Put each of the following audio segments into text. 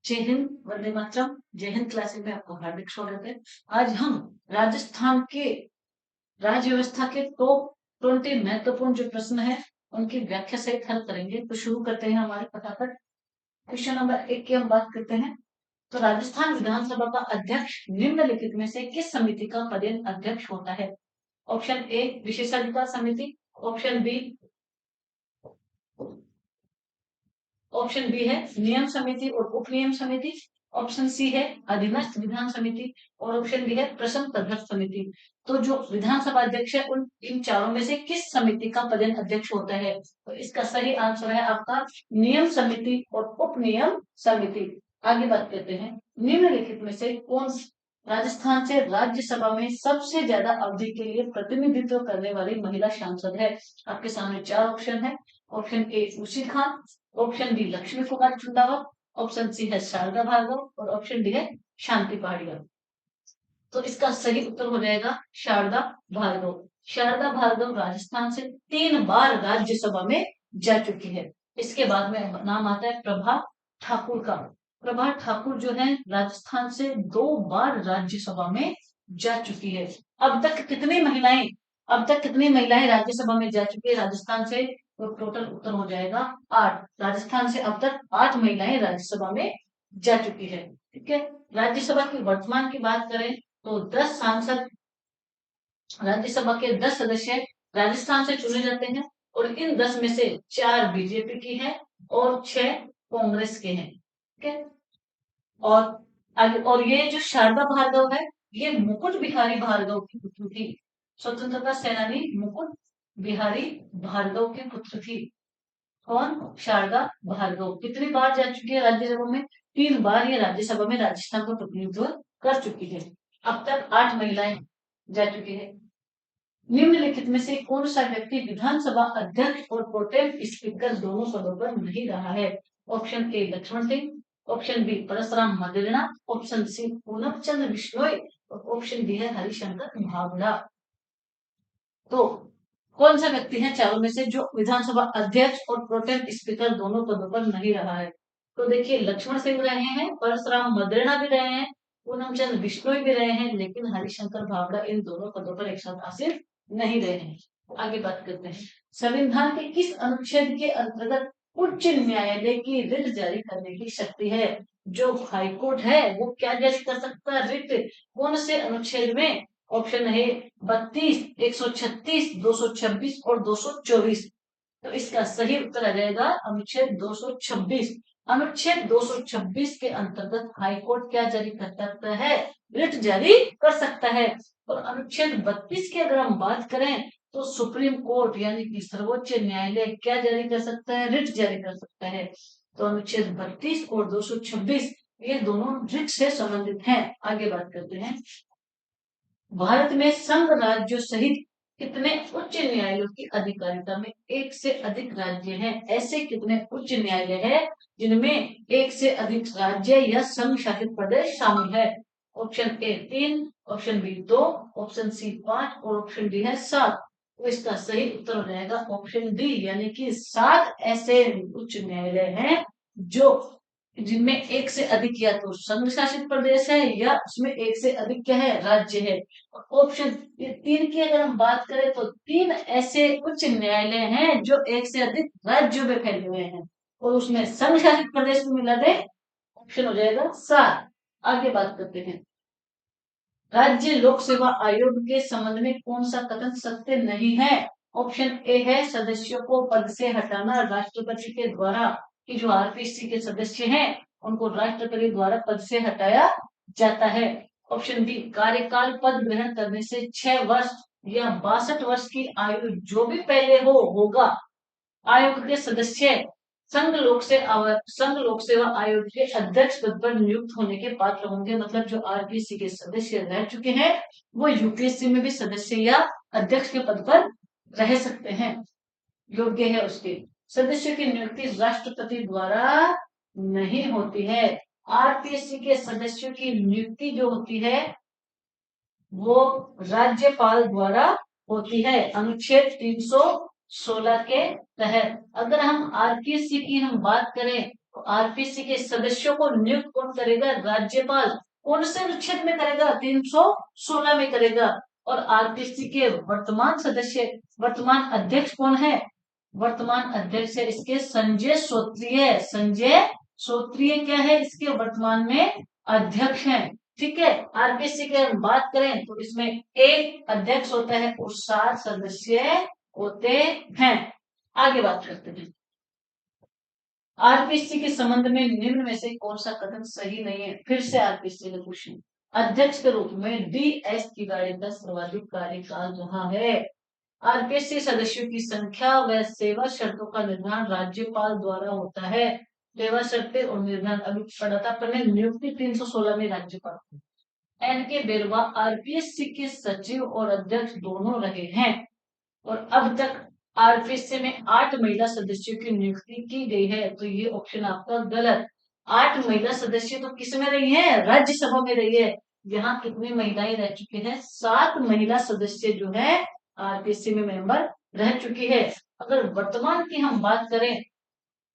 जय हिंद, वंदे मातरम। जय हिंद क्लासेस में आपका हार्दिक स्वागत है। आज हम राजस्थान के राज्य व्यवस्था के टॉप 20 महत्वपूर्ण जो प्रश्न है उनकी व्याख्या सहित हल करेंगे। तो शुरू करते हैं हमारे फटाफट। क्वेश्चन नंबर 1 की हम बात करते हैं। तो राजस्थान विधानसभा का अध्यक्ष निम्नलिखित में से किस समिति का पदेन अध्यक्ष होता है? ऑप्शन ए विशेषाधिकार समिति, ऑप्शन बी है नियम समिति और उप नियम समिति, ऑप्शन सी है अधीनस्थ विधान समिति और ऑप्शन डी है प्रश्न तदर्थ समिति। तो जो विधानसभा अध्यक्ष है उन इन चारों में से किस समिति का पदेन अध्यक्ष होता है? तो इसका सही आंसर है आपका नियम समिति और उप नियम समिति। आगे बात करते हैं, निम्नलिखित में से कौन राजस्थान से राज्यसभा में सबसे ज्यादा अवधि के लिए प्रतिनिधित्व करने वाली महिला सांसद है? आपके सामने चार ऑप्शन है। ऑप्शन ए उसी Khan, option B Lakshmi Kumar Chundawat, option C है शारदा भार्गव और ऑप्शन डी है शांति पहाड़िया। तो इसका सही उत्तर हो जाएगा शारदा भार्गव। शारदा भार्गव राजस्थान से 3 बार राज्यसभा में जा चुकी है। इसके बाद में नाम आता है प्रभा ठाकुर का। प्रभा ठाकुर जो है राजस्थान से 2 बार राज्यसभा में जा चुकी है। अब तक कितनी महिलाएं राज्यसभा में जा चुकी है राजस्थान से? तो टोटल उत्तर हो जाएगा 8। राजस्थान से अब तक 8 महिलाएं राज्यसभा में जा चुकी है। ठीक है। राज्यसभा की वर्तमान की बात करें तो 10 सांसद, राज्यसभा के 10 सदस्य राजस्थान से चुने जाते हैं और इन 10 में से 4 बीजेपी की है और 6 कांग्रेस के हैं। ठीक है। और ये जो शारदा भार्गव है ये मुकुट बिहारी भार्गव की पुत्री थी। स्वतंत्रता सेनानी मुकुट बिहारी भार्गव की पुत्र थी। कौन? शारदा भार्गव। कितनी बार जा चुकी है राज्यसभा में? 3 बार ये राज्यसभा में राजस्थान का प्रतिनिधित्व कर चुकी है। अब तक 8 महिलाएं जा चुकी है। निम्नलिखित में से कौन सा व्यक्ति विधानसभा अध्यक्ष और प्रोटेम स्पीकर दोनों पदों पर नहीं रहा है? Option A Laxman Singh, option B Parasram Maderna, option C Poonam Chandra Bishnoi और ऑप्शन डी है हरिशंकर भावड़ा। तो कौन सा व्यक्ति है चारों में से जो विधानसभा अध्यक्ष और प्रोटेम स्पीकर दोनों पदों पर नहीं रहा है? तो देखिए लक्ष्मण सिंह रहे हैं, परशुराम मदेरणा भी रहे हैं, पूनम चंद्र बिश्नोई भी रहे हैं, लेकिन हरिशंकर भावड़ा इन दोनों पदों पर एक साथ आसीन नहीं रहे हैं। आगे बात करते हैं, संविधान के किस अनुच्छेद के अंतर्गत उच्च न्यायालय की रिट जारी करने की शक्ति है? जो हाईकोर्ट है वो क्या जारी कर सकता है रिट? कौन से अनुच्छेद में? ऑप्शन है 32, 136, 226 और 224। तो इसका सही उत्तर आ जाएगा अनुच्छेद 226। अनुच्छेद 226 के अंतर्गत हाईकोर्ट क्या जारी कर सकता है? रिट जारी कर सकता है। और अनुच्छेद 32 की अगर हम बात करें तो सुप्रीम कोर्ट यानी कि सर्वोच्च न्यायालय क्या जारी कर सकता है? रिट जारी कर सकता है। तो अनुच्छेद 32 और 226 ये दोनों रिट से संबंधित हैं। आगे बात करते हैं, भारत में संघ राज्यों सहित कितने उच्च न्यायालयों की अधिकारिता में एक से अधिक राज्य हैं? ऐसे कितने उच्च न्यायालय हैं जिनमें एक से अधिक राज्य या संघ शासित प्रदेश शामिल है? Option A 3, option B 2, option C 5 और ऑप्शन डी है 7। तो इसका सही उत्तर हो जाएगा ऑप्शन डी यानी कि 7 ऐसे उच्च न्यायालय हैं जो जिनमें एक से अधिक या तो संघ शासित प्रदेश है या उसमें एक से अधिक क्या है? राज्य है। ऑप्शन 3 की अगर हम बात करें तो 3 ऐसे उच्च न्यायालय हैं जो एक से अधिक राज्यों में फैले हुए हैं और उसमें संघ शासित प्रदेश में मिला दे, ऑप्शन हो जाएगा 7। आगे बात करते हैं, राज्य लोक सेवा आयोग के संबंध में कौन सा कथन सत्य नहीं है? ऑप्शन ए है सदस्यों को पद से हटाना राष्ट्रपति के द्वारा, कि जो आरपीसी के सदस्य हैं उनको राष्ट्रपति द्वारा पद से हटाया जाता है। ऑप्शन बी कार्यकाल पद ग्रहण करने से 6 वर्ष या 62 वर्ष की आयु जो भी पहले होगा आयोग के सदस्य संघ लोक सेवा आयोग के अध्यक्ष पद पर नियुक्त होने के पात्र होंगे। मतलब जो आरपीसी के सदस्य रह चुके हैं वो यूपीएससी में भी सदस्य या अध्यक्ष के पद पर रह सकते हैं, योग्य है उसके। सदस्यों की नियुक्ति राष्ट्रपति द्वारा नहीं होती है। आरपीएससी के सदस्यों की नियुक्ति जो होती है वो राज्यपाल द्वारा होती है। अनुच्छेद 316 के तहत। अगर हम आरपीएससी की हम बात करें तो आरपीएससी के सदस्यों को नियुक्त कौन करेगा? राज्यपाल। कौन से अनुच्छेद में करेगा? 316 में करेगा। और आरपीएससी के वर्तमान सदस्य, वर्तमान अध्यक्ष कौन है? वर्तमान अध्यक्ष है इसके संजय श्रोत्रिय। संजय श्रोत्रिय क्या है? इसके वर्तमान में अध्यक्ष हैं। ठीक है, आरपीएससी की हम बात करें तो इसमें एक अध्यक्ष होता है और 7 सदस्य होते हैं। आगे बात करते हैं। आरपीएससी के संबंध में निम्न में से कौन सा कथन सही नहीं है? फिर से आरपीएससी ने क्वेश्चन, अध्यक्ष के रूप में डीएस तिवारी का सर्वाधिक कार्यकाल रहा है। आरपीएससी सदस्यों की संख्या व सेवा शर्तों का निर्धारण राज्यपाल द्वारा होता है। सेवा शर्तें और निर्धारण अभी पढ़ा था पहले, नियुक्ति 316 में राज्यपाल। एन के बेरवा आरपीएससी के सचिव और अध्यक्ष दोनों रहे हैं और अब तक आरपीएससी में 8 महिला सदस्यों की नियुक्ति की गई है। तो ये ऑप्शन आपका गलत। 8 महिला सदस्य तो किस में रही है? राज्यसभा में रही है। यहाँ कितनी महिलाएं रह चुकी हैं? 7 महिला सदस्य जो है आरपीएससी में मेंबर रह चुकी है। अगर वर्तमान की हम बात करें,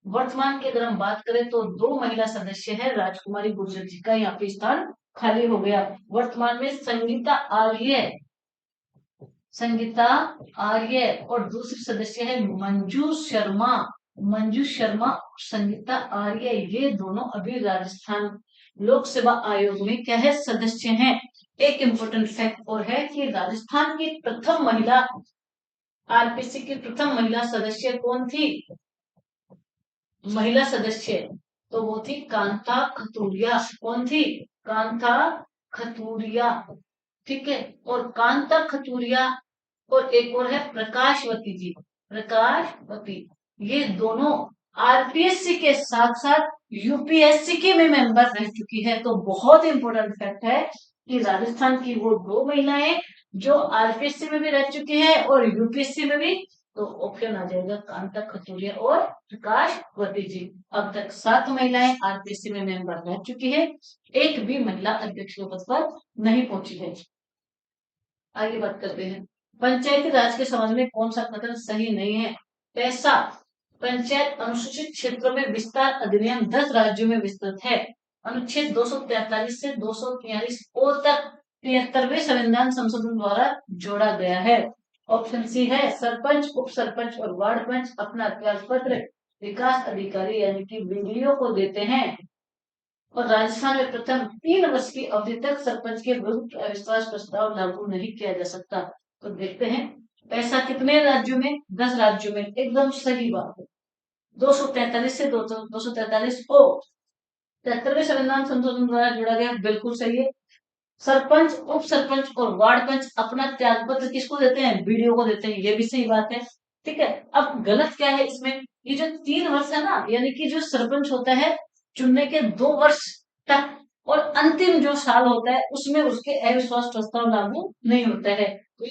वर्तमान की अगर हम बात करें तो 2 महिला सदस्य है, राजकुमारी गुर्जर जी का यहाँ पे स्थान खाली हो गया। वर्तमान में संगीता आर्य, संगीता आर्य और दूसरी सदस्य है मंजू शर्मा। मंजू शर्मा और संगीता आर्य ये दोनों अभी राजस्थान लोक सेवा आयोग में क्या है? सदस्य हैं। एक इम्पोर्टेंट फैक्ट और है कि राजस्थान की प्रथम महिला, आरपीसी की प्रथम महिला सदस्य कौन थी? महिला सदस्य तो वो थी कांता खतूरिया। कौन थी? कांता खतूरिया। ठीक है, और कांता खतूरिया और एक और है प्रकाशवती जी, प्रकाशवती। ये दोनों आरपीएससी के साथ साथ यूपीएससी के में मेंबर रह चुकी है। तो बहुत इंपॉर्टेंट फैक्ट है कि राजस्थान की वो 2 महिलाएं जो आरपीएससी में भी रह चुकी है और यूपीएससी में भी। तो ऑप्शन आ जाएगा कांता खतूरिया और प्रकाशवती जी। अब तक 7 महिलाएं आरपीएससी में मेंबर रह चुकी है, एक भी महिला अध्यक्ष के पद पर नहीं पहुंची है। आगे बात करते हैं, पंचायती राज के संबंध में कौन सा कथन सही नहीं है? पैसा पंचायत अनुसूचित क्षेत्रों में विस्तार अधिनियम 10 राज्यों में विस्तृत है। अनुच्छेद 243 से 243 ओ तक 73वें संविधान संशोधन द्वारा जोड़ा गया है। ऑप्शन सी है सरपंच, उप सरपंच और वार्ड पंच अपना त्याग पत्र विकास अधिकारी यानी कि बीडीओ को देते हैं और राजस्थान में प्रथम 3 वर्ष की अवधि तक सरपंच के विरुद्ध अविश्वास प्रस्ताव लागू नहीं किया जा सकता। तो देखते हैं पैसा कितने राज्यों में? 10 राज्यों में। एकदम सही बात है। 243 से 243 ओ 73वें संविधान संशोधन द्वारा जोड़ा गया, बिल्कुल सही है। सरपंच, उप सरपंच और वार्ड पंच अपना त्याग पत्र किसको देते हैं? बीडीओ को देते हैं, ये भी सही बात है। ठीक है, अब गलत क्या है इसमें? ये जो 3 वर्ष है ना, यानी कि जो सरपंच होता है चुनने के 2 वर्ष तक और अंतिम जो साल होता है उसमें उसके अविश्वास प्रस्ताव लागू नहीं होता है। तो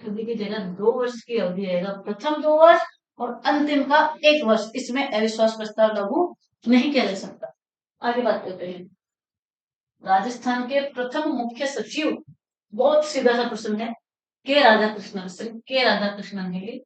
अवधि की जगह 2 वर्ष की अवधि आएगा, प्रथम 2 वर्ष और अंतिम का 1 वर्ष, इसमें अविश्वास प्रस्ताव लागू नहीं किया जा सकता। आगे बात करते हैं, राजस्थान के प्रथम मुख्य सचिव, बहुत सीधा सा प्रश्न है, के राधाकृष्णन, श्री के राधाकृष्णन है।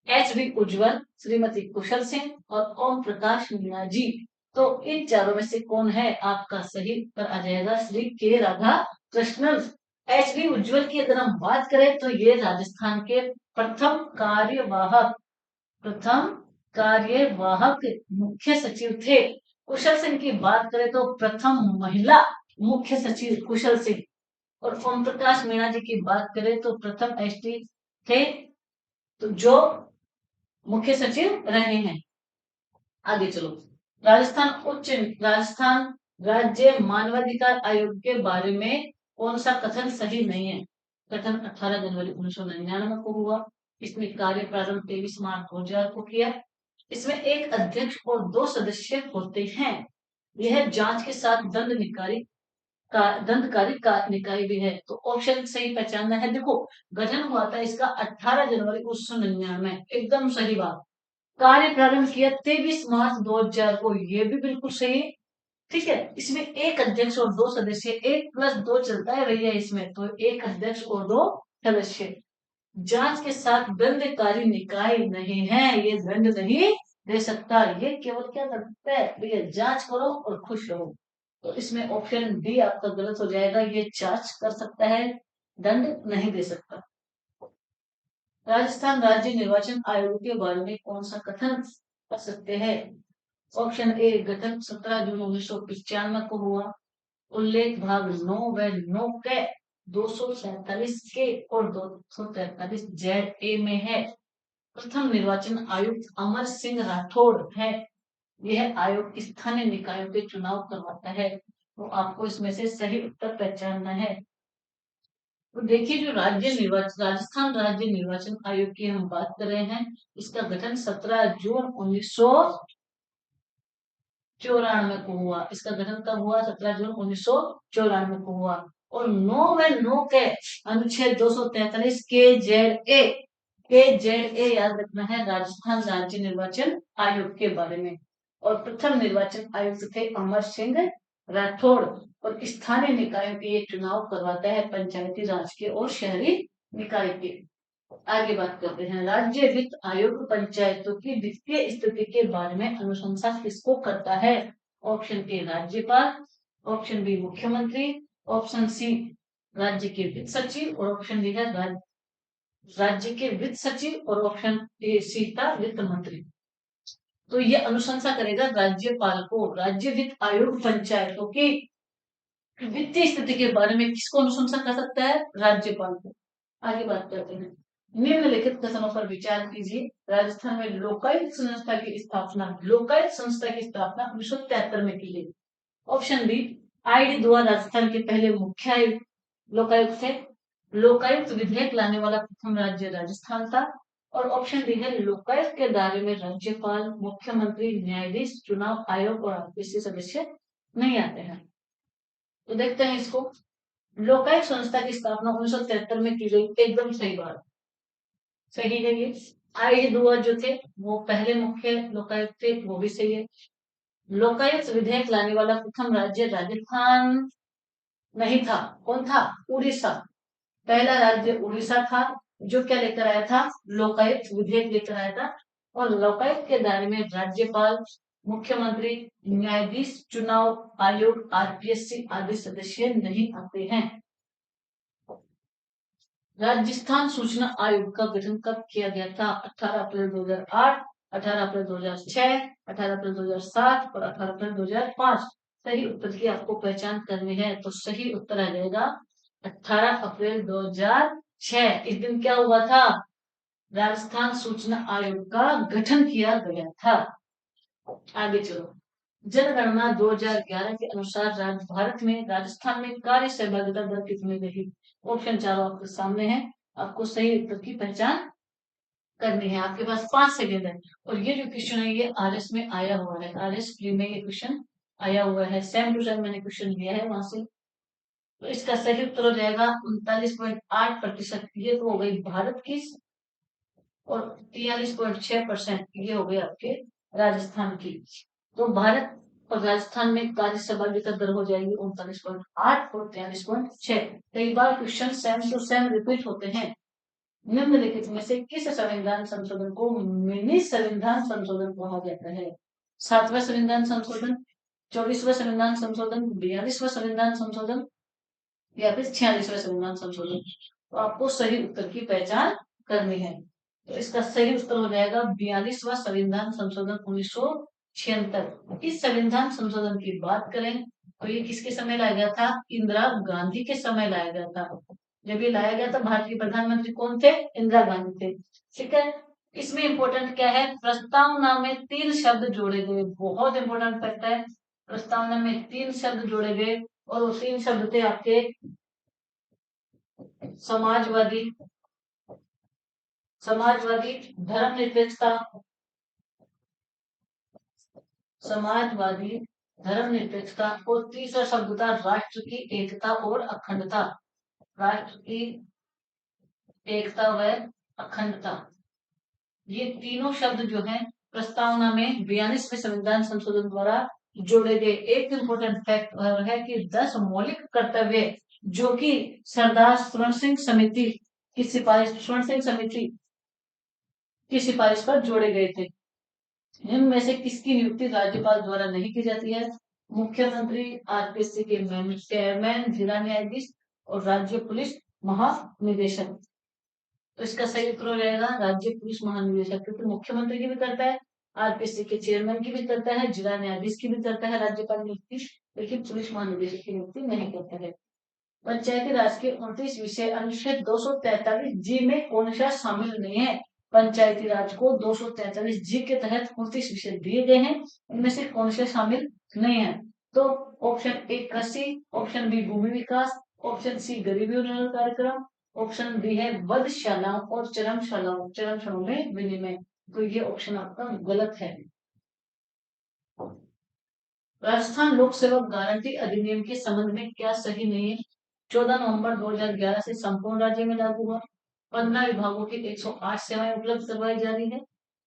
एच बी उज्जवल, श्रीमती कुशल सिंह और ओम प्रकाश मीणा जी। तो इन चारों में से कौन है? आपका सही उत्तर आ जाएगा श्री के राधाकृष्णन। एच बी उज्जवल की अगर हम बात करें तो ये राजस्थान के प्रथम कार्यवाहक, प्रथम कार्यवाहक मुख्य सचिव थे। कुशल सिंह की बात करें तो प्रथम महिला मुख्य सचिव कुशल सिंह और ओम प्रकाश मीणा जी की बात करें तो प्रथम एसटी थे, तो जो मुख्य सचिव रहे हैं। आगे चलो, राजस्थान राज्य मानवाधिकार आयोग के बारे में कौन सा कथन सही नहीं है? कथन 18 जनवरी 1999 को हुआ। इसमें कार्य प्रारंभ 23 मार्च 2000 को किया। इसमें एक अध्यक्ष और 2 सदस्य होते हैं। यह जांच के साथ दंडकारी निकाय भी है। तो ऑप्शन सही पहचानना है। देखो गठन हुआ था इसका 18 जनवरी 1999, एकदम सही बात। कार्य प्रारंभ किया 23 मार्च 2000 को, ये भी बिल्कुल सही। ठीक है, इसमें एक अध्यक्ष और 2 सदस्य, 1+2 चलता है भैया इसमें, तो एक अध्यक्ष और 2 सदस्य। जांच के साथ दंडकारी निकाय नहीं है, ये दंड नहीं दे सकता, ये केवल क्या कर सकता है भैया, जांच करो और खुश रहो। तो इसमें ऑप्शन डी आपका गलत हो जाएगा, ये जांच कर सकता है, दंड नहीं दे सकता। राजस्थान राज्य निर्वाचन आयोग के बारे में कौन सा कथन कर सकते हैं? ऑप्शन ए, गठन 17 जून 1995 को हुआ। उल्लेख भाग 9 व 9 के 243 के और 243 जेड ए में है। प्रथम निर्वाचन आयुक्त अमर सिंह राठौड़ है। यह आयोग स्थानीय निकायों के चुनाव करवाता है। तो आपको इसमें से सही उत्तर पहचानना है। तो देखिए, जो राजस्थान राज्य निर्वाचन आयोग की हम बात कर रहे हैं, इसका गठन 17 जून 1994 को हुआ। इसका गठन कब हुआ? 17 जून 1994 को हुआ। और 9 के अनुच्छेद 243 के जेड ए याद रखना है, राजस्थान राज्य निर्वाचन आयोग के बारे में। और प्रथम निर्वाचन आयुक्त थे अमर सिंह राठौड़। और स्थानीय निकायों के ये चुनाव करवाता है, पंचायती राज के और शहरी निकाय के। आगे बात करते हैं, राज्य वित्त आयोग पंचायतों की वित्तीय स्थिति के बारे में अनुशंसा किसको करता है? ऑप्शन ए, राज्यपाल। ऑप्शन बी, मुख्यमंत्री। ऑप्शन सी, राज्य के वित्त सचिव। और ऑप्शन डी है राज्य के वित्त सचिव। और ऑप्शन ए, सी था वित्त मंत्री। तो ये अनुशंसा करेगा राज्यपाल को। राज्य वित्त आयोग पंचायतों की वित्तीय स्थिति के बारे में किसको अनुशंसा कर सकता है? राज्यपाल को। आगे बात करते हैं, निम्नलिखित कथनों पर विचार कीजिए। राजस्थान में लोकायुक्त संस्था की स्थापना 1973 में की गई। ऑप्शन बी, आईडी द्वारा राजस्थान के पहले मुख्य लोकायुक्त थे। लोकायुक्त विधेयक लाने वाला प्रथम राज्य राजस्थान था। और ऑप्शन डी है, लोकायुक्त के दायरे में राज्यपाल, मुख्यमंत्री, न्यायाधीश, चुनाव आयोग और आरपीसी सदस्य नहीं आते हैं। तो देखते हैं इसको। लोकायुक्त संस्था की स्थापना 1973 में की गई, एकदम सही बात, सही है ये। आई दुआ जो थे वो पहले मुख्य लोकायुक्त थे, वो भी सही है। लोकायुक्त विधेयक लाने वाला प्रथम राज्य राजस्थान नहीं था, कौन था? उड़ीसा। पहला राज्य उड़ीसा था, जो क्या लेकर आया था? लोकायुक्त विधेयक लेकर आया था। और लोकायुक्त के दायरे में राज्यपाल, मुख्यमंत्री, न्यायाधीश, चुनाव आयोग, आरपीएससी आदि सदस्य नहीं आते हैं। राजस्थान सूचना आयोग का गठन कब किया गया था? 18 अप्रैल 2008, 18 अप्रैल 2006, 18 अप्रैल 2007 और 18 अप्रैल 2005। सही उत्तर की आपको पहचान करनी है, तो सही उत्तर आ जाएगा 18 अप्रैल 2006। इस दिन क्या हुआ था? राजस्थान सूचना आयोग का गठन किया गया था। आगे चलो, जनगणना 2011 के अनुसार भारत में राजस्थान में कार्य सहभागिता दर कितनी रही? ऑप्शन चारों आपके सामने है, आपको सही उत्तर की पहचान करनी है। आपके पास 5 सेकेंड है। और ये जो क्वेश्चन है ये आरएस में आया हुआ है, आरएस प्री में ये क्वेश्चन आया हुआ है, सेम टू सेम मैंने क्वेश्चन लिया है वहां से। तो इसका सही उत्तर हो जाएगा 39.8%। ये तो हो गई भारत की। और 43.6% ये हो गए आपके राजस्थान की। तो भारत और राजस्थान में कार्य सहभागिता दर हो जाएगी 39.8 और 43.6। कई बार question same to same repeat होते हैं। निम्नलिखित में से किस संविधान संशोधन को मिनी संविधान संशोधन कहा जाता है? 7वां संविधान संशोधन, 24वां संविधान संशोधन, 42वां संविधान संशोधन या फिर 46वां संविधान संशोधन। तो आपको सही उत्तर की पहचान करनी है। तो इसका सही उत्तर हो जाएगा 42वां संविधान संशोधन 1976। इस संविधान संशोधन की बात करें तो ये किसके समय लाया गया था? इंदिरा गांधी के समय लाया गया था। जब ये लाया गया था, भारत के प्रधानमंत्री कौन थे? इंदिरा गांधी थे। ठीक है। इसमें इंपॉर्टेंट क्या है? प्रस्तावना में 3 शब्द जोड़े गए, बहुत इंपॉर्टेंट फैक्ट है। प्रस्तावना में 3 शब्द जोड़े गए और वो 3 शब्द थे आपके समाजवादी, समाजवादी, धर्मनिरपेक्षता, समाजवादी, धर्मनिरपेक्षता। और तीसरा शब्द था राष्ट्र की एकता और अखंडता, राष्ट्र की एकता व अखंडता। ये तीनों शब्द जो हैं प्रस्तावना में 42वें संविधान संशोधन द्वारा जोड़े गए। एक इंपोर्टेंट फैक्ट है कि 10 मौलिक कर्तव्य जो कि सरदार स्वर्ण सिंह समिति की सिफारिश स्वर्ण सिंह समिति की सिफारिश पर जोड़े गए थे। इनमें से किसकी नियुक्ति राज्यपाल द्वारा नहीं की जाती है? मुख्यमंत्री, आरपीएससी के चेयरमैन, जिला न्यायाधीश और राज्य पुलिस महानिदेशक। तो इसका सही उत्तर हो जाएगा राज्य पुलिस महानिदेशक, क्योंकि मुख्यमंत्री की भी करता है, आरपीएससी के चेयरमैन की भी करता है, जिला न्यायाधीश की भी करता है राज्यपाल नियुक्ति, लेकिन पुलिस महानिदेशक की नियुक्ति नहीं करता है। पंचायती राज के 29 विषय अनुच्छेद 243 जी में कौन सा शामिल नहीं है? पंचायती राज को 243 जी के तहत 29 विषय दिए गए हैं, इनमें से कौन से शामिल नहीं है? तो ऑप्शन ए कृषि, ऑप्शन बी भूमि विकास, ऑप्शन सी गरीबी उन्मूलन कार्यक्रम, ऑप्शन डी है वधशालाओं और चरमशालाओं में विनिमय। तो ये ऑप्शन आपका गलत है। राजस्थान लोक सेवक गारंटी अधिनियम के संबंध में क्या सही नहीं है? 14 नवंबर 2011 से संपूर्ण राज्य में लागू हुआ। 15 विभागों की 108 सेवाएं उपलब्ध करवाई जा रही है।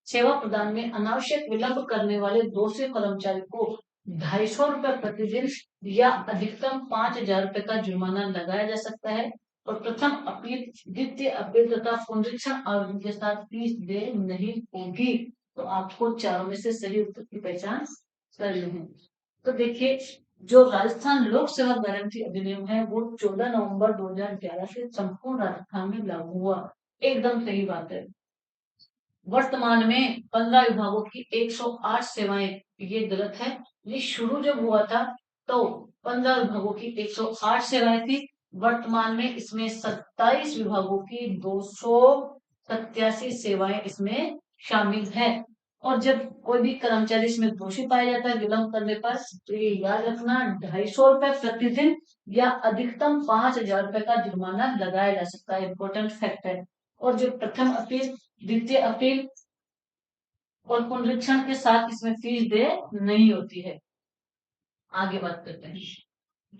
सेवा प्रदान में अनावश्यक विलंब करने वाले दोषी कर्मचारी को 250 रुपए प्रतिदिन या अधिकतम 5,000 रुपए का जुर्माना लगाया जा सकता है। और प्रथम अपील, द्वितीय अपील तथा पुनरीक्षण आवेदन के साथ फीस दे नहीं होगी। तो आपको चारों में से सही उत्तर की पहचान करनी है। तो देखिए, जो राजस्थान लोक सेवा गारंटी अधिनियम है वो 14 नवंबर 2011 से संपूर्ण राजस्थान में लागू हुआ। एकदम सही बात है। वर्तमान में 15 विभागों की 108 सेवाएं, ये गलत है। ये शुरू जब हुआ था तो 15 विभागों की 108 सेवाएं थी। वर्तमान में इसमें 27 विभागों की 287 सेवाएं इसमें शामिल है। और जब कोई भी कर्मचारी इसमें दोषी पाया जाता है विलंब करने पर, तो ये याद रखना 250 रुपए प्रतिदिन या अधिकतम 5,000 रुपए का जुर्माना लगाया जा सकता है। इंपॉर्टेंट फैक्ट है। और जो प्रथम अपील, द्वितीय अपील और पुनरीक्षण के साथ इसमें फीस दे नहीं होती है। आगे बात करते हैं।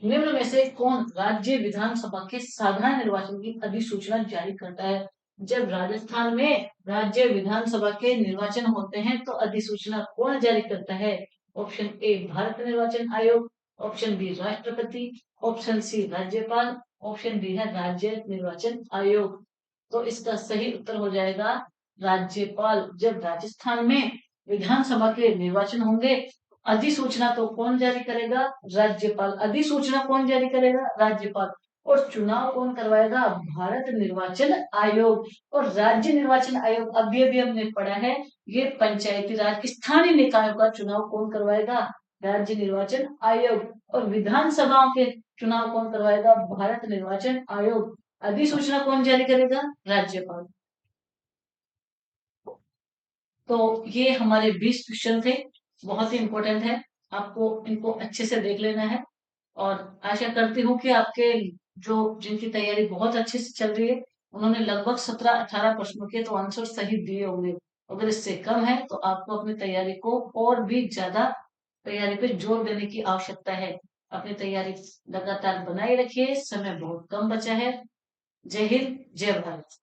निम्न में से कौन राज्य विधानसभा के साधारण निर्वाचन की अधिसूचना जारी करता है? जब राजस्थान में राज्य विधानसभा के निर्वाचन होते हैं तो अधिसूचना कौन जारी करता है? ऑप्शन ए भारत निर्वाचन आयोग, ऑप्शन बी राष्ट्रपति, ऑप्शन सी राज्यपाल, ऑप्शन डी है राज्य निर्वाचन आयोग। तो इसका सही उत्तर हो जाएगा राज्यपाल। जब राजस्थान में विधानसभा के निर्वाचन होंगे, अधिसूचना तो कौन जारी करेगा? राज्यपाल। अधिसूचना कौन जारी करेगा? राज्यपाल। और चुनाव कौन करवाएगा? भारत निर्वाचन आयोग। और राज्य निर्वाचन आयोग अभी हमने पढ़ा है, ये पंचायती राज स्थानीय निकायों का चुनाव कौन करवाएगा? राज्य निर्वाचन आयोग। और विधानसभाओं के चुनाव कौन करवाएगा? भारत निर्वाचन आयोग। अधिसूचना कौन जारी करेगा? राज्यपाल। तो ये हमारे 20 क्वेश्चन थे, बहुत ही इंपॉर्टेंट है, आपको इनको अच्छे से देख लेना है। और आशा करती हूँ कि आपके जो जिनकी तैयारी बहुत अच्छे से चल रही है, उन्होंने लगभग 17-18 प्रश्नों के तो आंसर सही दिए होंगे। अगर इससे कम है तो आपको अपनी तैयारी को और भी ज्यादा तैयारी पे जोर देने की आवश्यकता है। अपनी तैयारी लगातार बनाए रखिए, समय बहुत कम बचा है। जय हिंद, जय भारत।